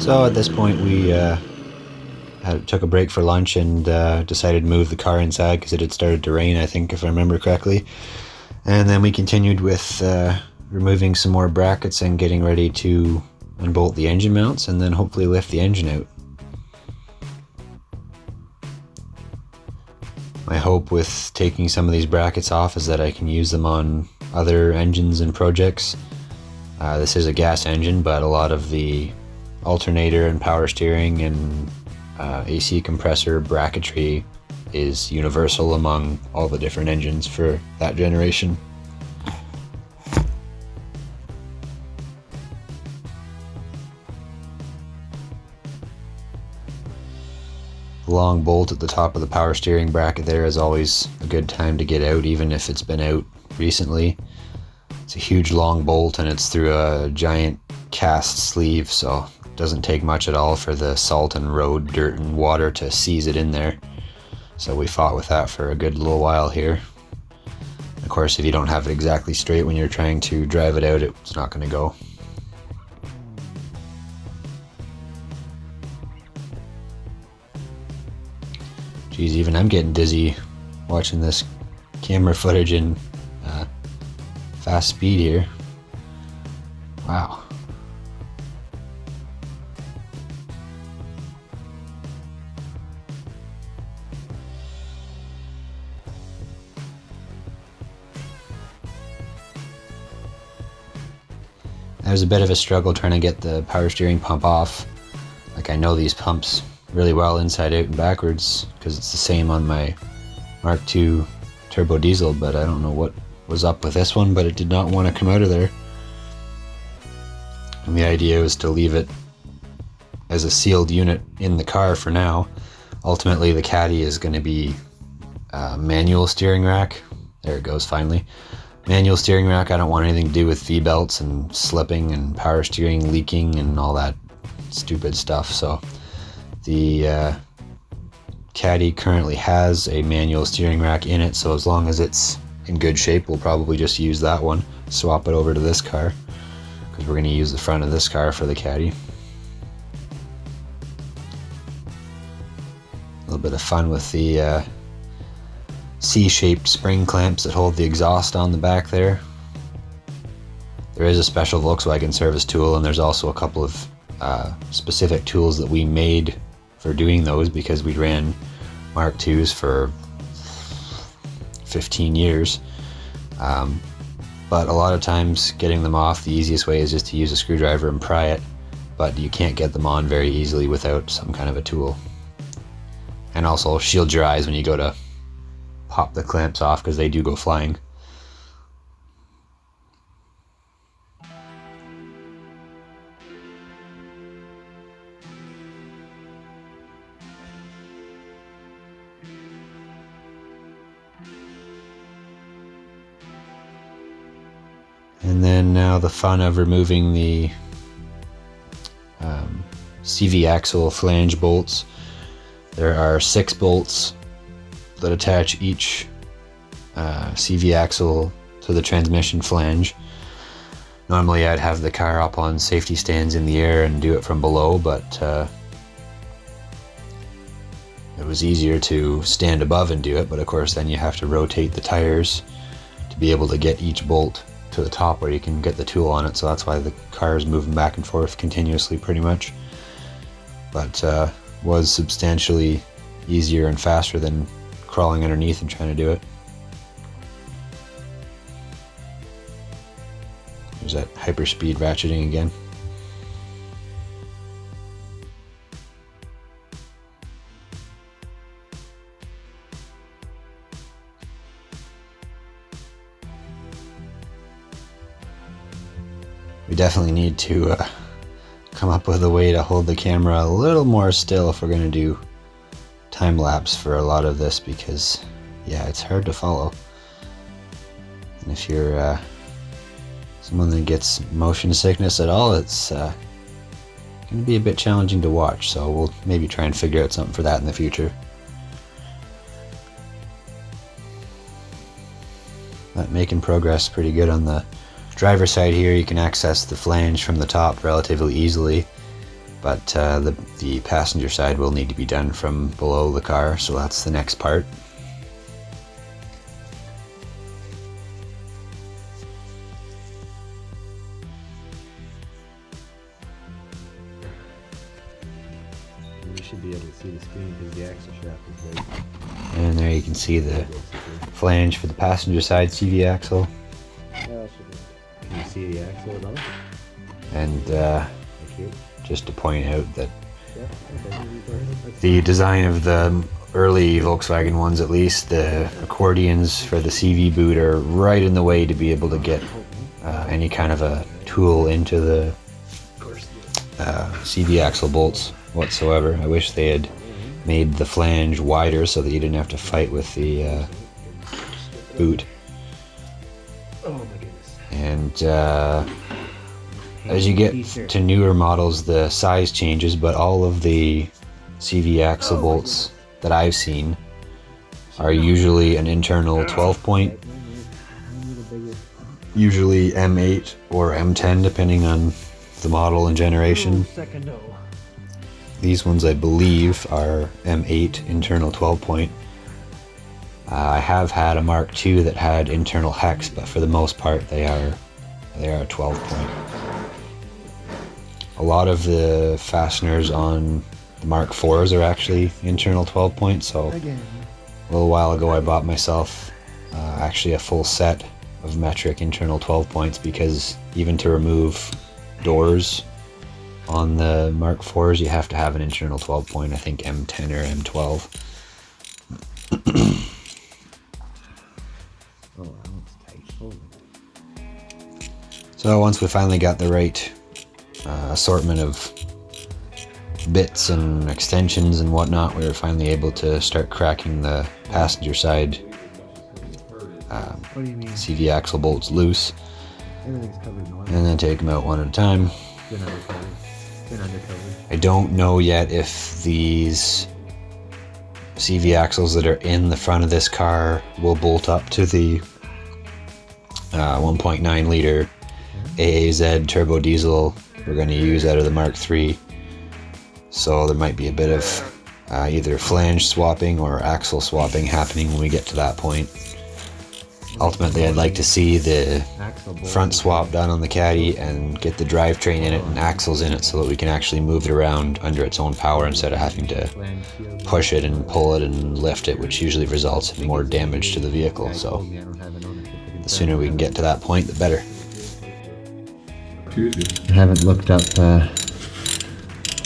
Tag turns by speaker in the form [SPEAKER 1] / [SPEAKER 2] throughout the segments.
[SPEAKER 1] So at this point we took a break for lunch and decided to move the car inside because it had started to rain, I think, if I remember correctly. And then we continued with removing some more brackets and getting ready to unbolt the engine mounts and then hopefully lift the engine out. My hope with taking some of these brackets off is that I can use them on other engines and projects. This is a gas engine, but a lot of the alternator and power steering and AC compressor bracketry is universal among all the different engines for that generation. The long bolt at the top of the power steering bracket there is always a good time to get out, even if it's been out recently. It's a huge long bolt and it's through a giant cast sleeve, so it doesn't take much at all for the salt and road, dirt and water to seize it in there. So we fought with that for a good little while here. Of course, if you don't have it exactly straight when you're trying to drive it out, it's not going to go. Geez, even I'm getting dizzy watching this camera footage in fast speed here. Wow. It was a bit of a struggle trying to get the power steering pump off. Like, I know these pumps really well inside out and backwards because it's the same on my Mark II turbo diesel, but I don't know what was up with this one, but it did not want to come out of there. And the idea was to leave it as a sealed unit in the car for now. Ultimately, the Caddy is going to be a manual steering rack. There it goes, finally. Manual steering rack. I don't want anything to do with V-belts and slipping and power steering leaking and all that stupid stuff. So the Caddy currently has a manual steering rack in it, so as long as it's in good shape, we'll probably just use that one, swap it over to this car, because we're going to use the front of this car for the Caddy. A little bit of fun with the C-shaped spring clamps that hold the exhaust on the back there. There is a special Volkswagen service tool, and there's also a couple of specific tools that we made for doing those because we ran Mark IIs for 15 years. But a lot of times getting them off, the easiest way is just to use a screwdriver and pry it, but you can't get them on very easily without some kind of a tool. And also shield your eyes when you go to pop the clamps off because they do go flying. And then now the fun of removing the CV axle flange bolts. There are 6 bolts that attach each CV axle to the transmission flange. Normally I'd have the car up on safety stands in the air and do it from below, but it was easier to stand above and do it, but of course then you have to rotate the tires to be able to get each bolt to the top where you can get the tool on it, so that's why the car is moving back and forth continuously pretty much. But was substantially easier and faster than crawling underneath and trying to do it. There's that hyperspeed ratcheting again. We definitely need to come up with a way to hold the camera a little more still if we're going to do time lapse for a lot of this, because yeah, it's hard to follow. And if you're someone that gets motion sickness at all, it's going to be a bit challenging to watch, so we'll maybe try and figure out something for that in the future. But making progress pretty good on the driver's side here. You can access the flange from the top relatively easily. but the passenger side will need to be done from below the car, so that's the next part.
[SPEAKER 2] You should be able to see the screen because the axle shaft is right.
[SPEAKER 1] And there you can see the flange for the passenger side CV axle.
[SPEAKER 2] Can you see the axle at all?
[SPEAKER 1] And
[SPEAKER 2] Thank you.
[SPEAKER 1] just to point out that
[SPEAKER 2] Yeah, okay.
[SPEAKER 1] the design of the early Volkswagen ones, at least, the accordions for the CV boot are right in the way to be able to get any kind of a tool into the CV axle bolts whatsoever. I wish they had made the flange wider so that you didn't have to fight with the boot.
[SPEAKER 2] Oh my goodness.
[SPEAKER 1] And as you get to newer models, the size changes, but all of the CV axle bolts that I've seen are usually an internal 12 point, usually M8 or M10 depending on the model and generation. These ones I believe are M8 internal 12 point. I have had a Mark II that had internal hex, but for the most part they are 12 point. A lot of the fasteners on the Mark IVs are actually internal 12 point, so a little while ago I bought myself actually a full set of metric internal 12 points, because even to remove doors on the Mark IVs you have to have an internal 12 point, I think M10 or M12.
[SPEAKER 2] Oh, that looks tight. Holy.
[SPEAKER 1] So once we finally got the right assortment of bits and extensions and whatnot, we were finally able to start cracking the passenger side
[SPEAKER 2] What do you mean?
[SPEAKER 1] CV axle bolts loose,
[SPEAKER 2] Everything's covered in oil.
[SPEAKER 1] and then take them out one at a time.
[SPEAKER 2] Been undercover.
[SPEAKER 1] I don't know yet if these CV axles that are in the front of this car will bolt up to the 1.9 liter AAZ turbo diesel we're going to use out of the Mark III. So there might be a bit of either flange swapping or axle swapping happening when we get to that point. Ultimately, I'd like to see the front swap done on the Caddy and get the drivetrain in it and axles in it so that we can actually move it around under its own power instead of having to push it and pull it and lift it, which usually results in more damage to the vehicle. So the sooner we can get to that point, the better. I haven't looked up the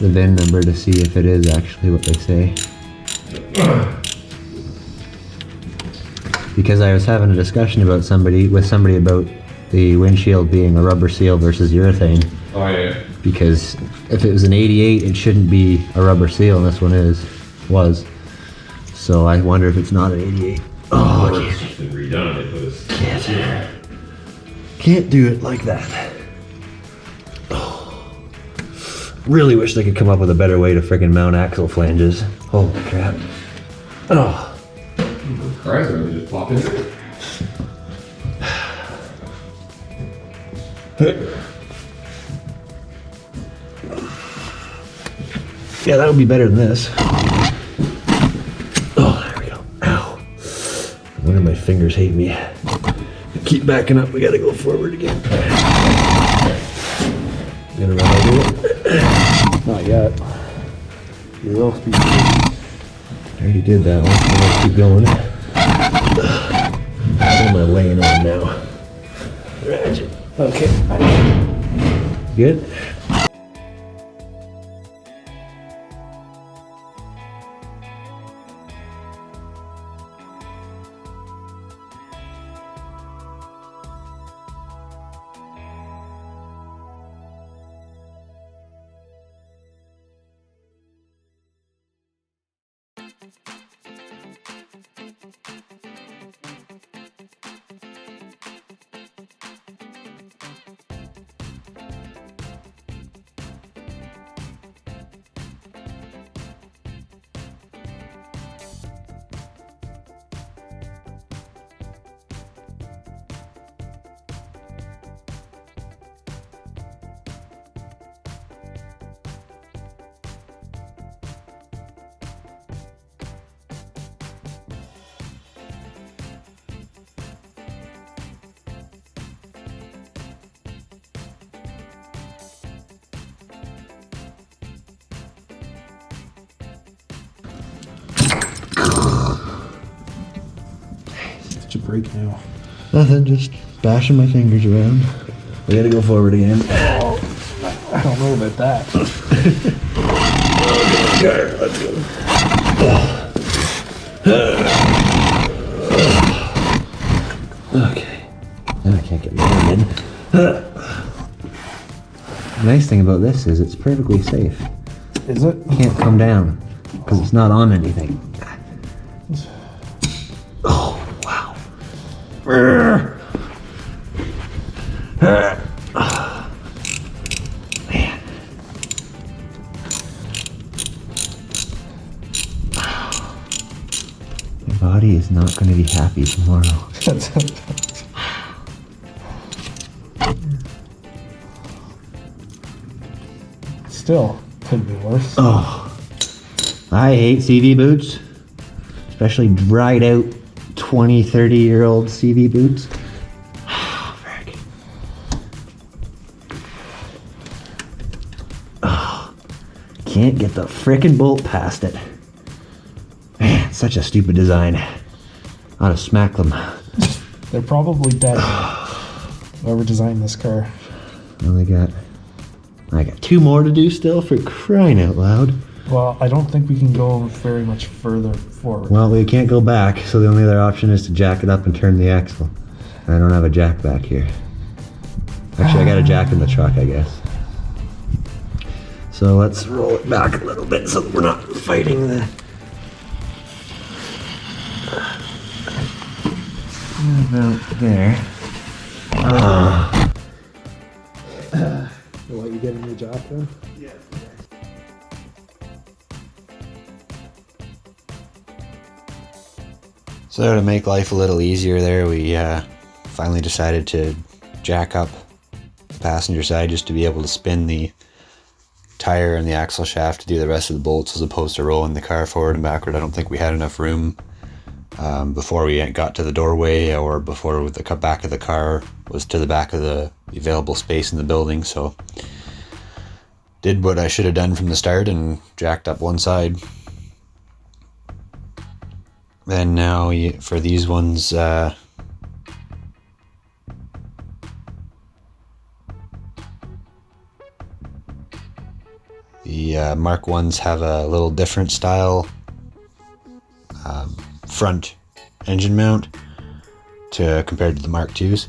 [SPEAKER 1] VIN number to see if it is actually what they say. Because I was having a discussion with somebody about the windshield being a rubber seal versus urethane.
[SPEAKER 3] Oh yeah.
[SPEAKER 1] Because if it was an 88, it shouldn't be a rubber seal, and this one was. So I wonder if it's not an 88. Oh,
[SPEAKER 3] It's been redone. They put this.
[SPEAKER 1] Can't do it like that. Really wish they could come up with a better way to frickin' mount axle flanges. Holy crap. Oh.
[SPEAKER 3] Alright, so we just pop into it.
[SPEAKER 1] Yeah, that would be better than this. Oh, there we go. Ow. No wonder my fingers hate me. Keep backing up, we gotta go forward again. You gonna run over it? Not yet. You're low speed. I already did that one. I'm gonna keep going. What am I laying on now? Ratchet. Okay. Good.
[SPEAKER 2] break now?
[SPEAKER 4] Nothing, just bashing my fingers around. We gotta go forward again.
[SPEAKER 2] I don't know about that.
[SPEAKER 4] Okay, let's go. Okay. Now I can't get my hand in. The nice thing about this is it's perfectly safe.
[SPEAKER 2] Is it?
[SPEAKER 4] It can't come down because it's not on anything. Oh, wow. Man. My body is not going to be happy tomorrow.
[SPEAKER 2] Still, could be worse.
[SPEAKER 4] Oh, I hate CV boots, especially dried out 20, 30-year-old CV boots. Oh, frick. Oh, can't get the frickin' bolt past it. Man, it's such a stupid design. Ought to smack them.
[SPEAKER 2] They're probably dead. Whoever designed this car.
[SPEAKER 4] I got 2 more to do still, for crying out loud.
[SPEAKER 2] Well, I don't think we can go very much further forward.
[SPEAKER 4] Well, we can't go back, so the only other option is to jack it up and turn the axle. I don't have a jack back here. Actually, I got a jack in the truck, I guess. So let's roll it back a little bit so that we're not fighting the... About there.
[SPEAKER 2] What, you getting your job done?
[SPEAKER 1] So to make life a little easier there, we finally decided to jack up the passenger side just to be able to spin the tire and the axle shaft to do the rest of the bolts as opposed to rolling the car forward and backward. I don't think we had enough room before we got to the doorway, or before the back of the car was to the back of the available space in the building. So did what I should have done from the start and jacked up one side. And now for these ones, the Mark 1s have a little different style front engine mount compared to the Mark 2s.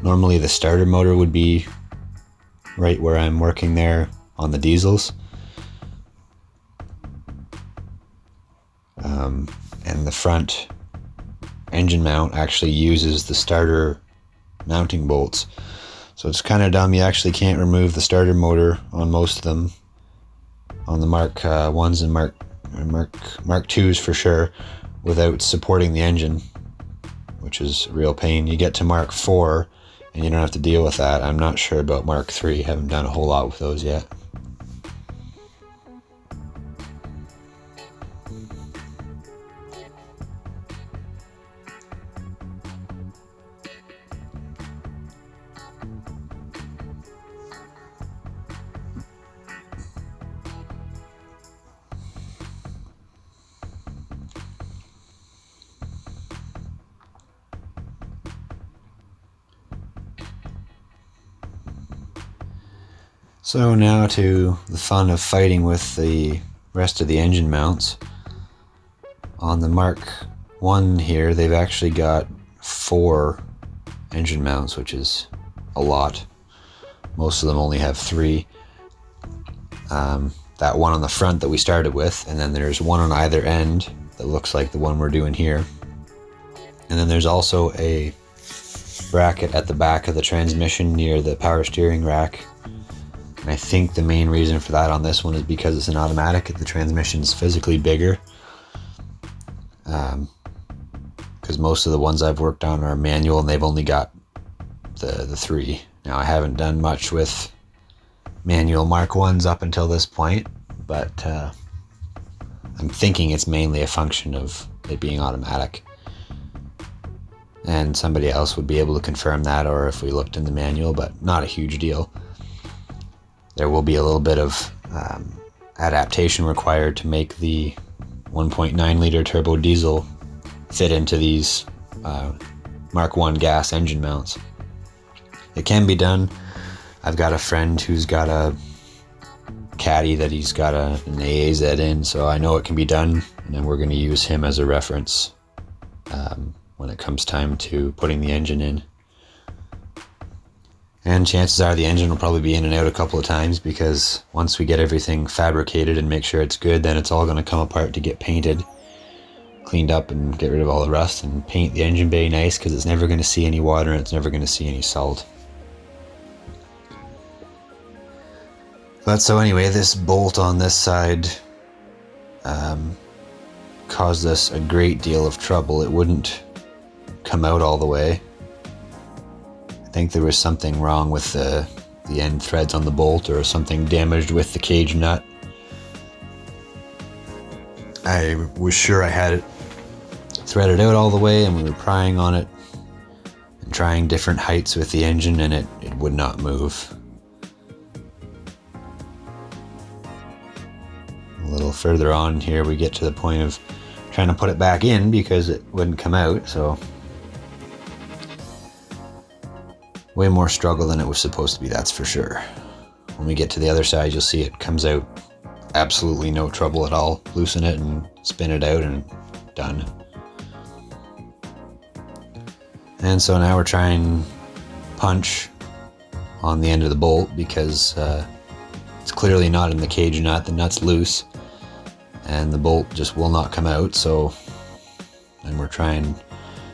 [SPEAKER 1] Normally the starter motor would be right where I'm working there on the diesels. And the front engine mount actually uses the starter mounting bolts. So it's kind of dumb. You actually can't remove the starter motor on most of them. On the Mark 1s and Mark 2s for sure, without supporting the engine, which is a real pain. You get to Mark 4 and you don't have to deal with that. I'm not sure about Mark 3. Haven't done a whole lot with those yet. So now to the fun of fighting with the rest of the engine mounts. On the Mark 1 here, they've actually got 4 engine mounts, which is a lot. Most of them only have 3. That one on the front that we started with, and then there's one on either end that looks like the one we're doing here. And then there's also a bracket at the back of the transmission near the power steering rack. And I think the main reason for that on this one is because it's an automatic. The transmission's physically bigger. Because most of the ones I've worked on are manual and they've only got the 3. Now I haven't done much with manual Mark 1s up until this point, but I'm thinking it's mainly a function of it being automatic. And somebody else would be able to confirm that, or if we looked in the manual, but not a huge deal. There will be a little bit of adaptation required to make the 1.9 liter turbo diesel fit into these Mark 1 gas engine mounts. It can be done. I've got a friend who's got a Caddy that he's got an AAZ in, so I know it can be done, and then we're going to use him as a reference when it comes time to putting the engine in. And chances are the engine will probably be in and out a couple of times, because once we get everything fabricated and make sure it's good, then it's all going to come apart to get painted, cleaned up, and get rid of all the rust and paint the engine bay nice, because it's never going to see any water and it's never going to see any salt. But so anyway, this bolt on this side caused us a great deal of trouble. It wouldn't come out all the way. I think there was something wrong with the end threads on the bolt, or something damaged with the cage nut. I was sure I had it threaded out all the way, and we were prying on it and trying different heights with the engine, and it would not move. A little further on here we get to the point of trying to put it back in because it wouldn't come out, so way more struggle than it was supposed to be, that's for sure. When we get to the other side, you'll see it comes out absolutely no trouble at all. Loosen it and spin it out and done. And so now we're trying punch on the end of the bolt, because it's clearly not in the cage nut. The nut's loose and the bolt just will not come out. So then we're trying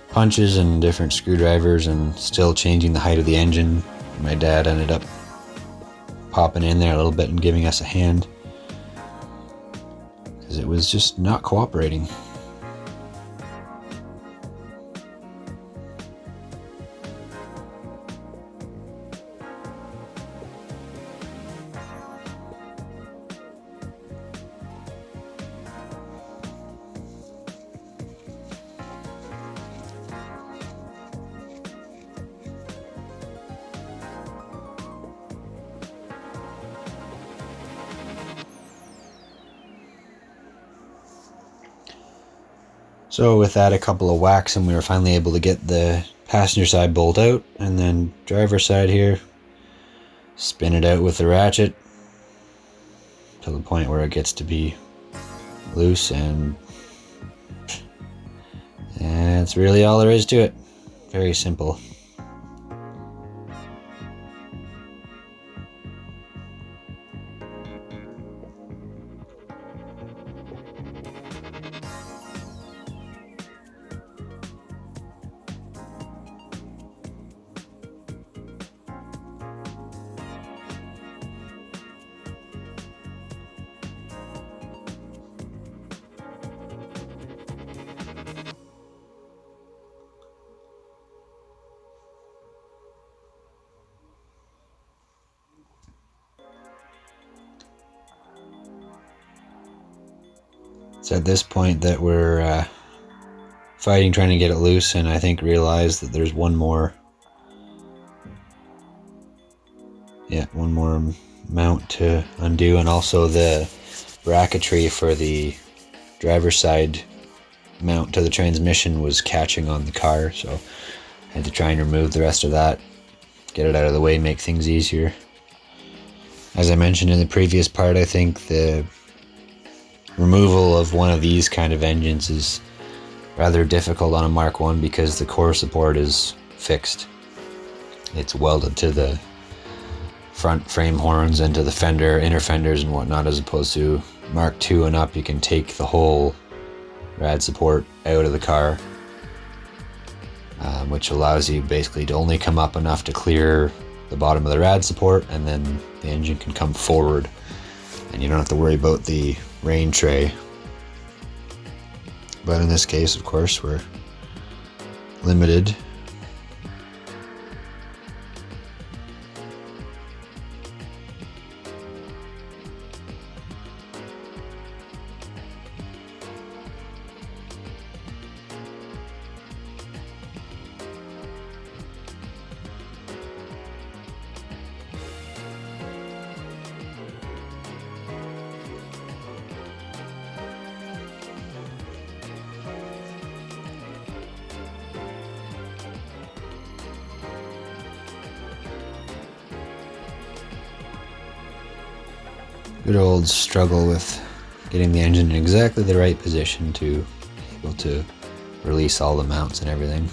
[SPEAKER 1] punches and different screwdrivers and still changing the height of the engine. My dad ended up popping in there a little bit and giving us a hand, because it was just not cooperating. So with that, a couple of whacks, and we were finally able to get the passenger side bolt out, and then driver side here, spin it out with the ratchet to the point where it gets to be loose, and that's really all there is to it. Very simple. It's at this point that we're fighting, trying to get it loose, and I think realize that there's one more mount to undo, and also the bracketry for the driver's side mount to the transmission was catching on the car, so I had to try and remove the rest of that, get it out of the way, make things easier. As I mentioned in the previous part, I think the removal of one of these kind of engines is rather difficult on a Mark 1 because the core support is fixed. It's welded to the front frame horns and to the fender, inner fenders and whatnot, as opposed to Mark 2 and up, you can take the whole rad support out of the car, which allows you basically to only come up enough to clear the bottom of the rad support, and then the engine can come forward and you don't have to worry about the rain tray. But in this case, of course, we're limited. Good old struggle with getting the engine in exactly the right position to be able to release all the mounts and everything.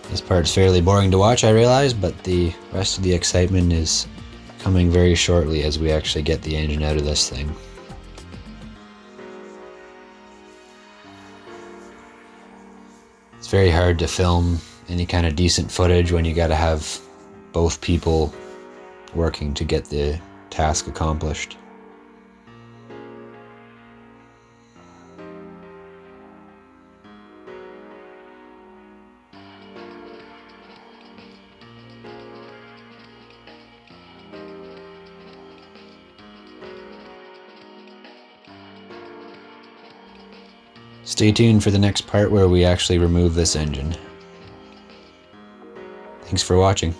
[SPEAKER 1] This part's fairly boring to watch, I realize, but the rest of the excitement is coming very shortly as we actually get the engine out of this thing. It's very hard to film any kind of decent footage when you gotta have both people working to get the task accomplished. Stay tuned for the next part where we actually remove this engine. Thanks for watching.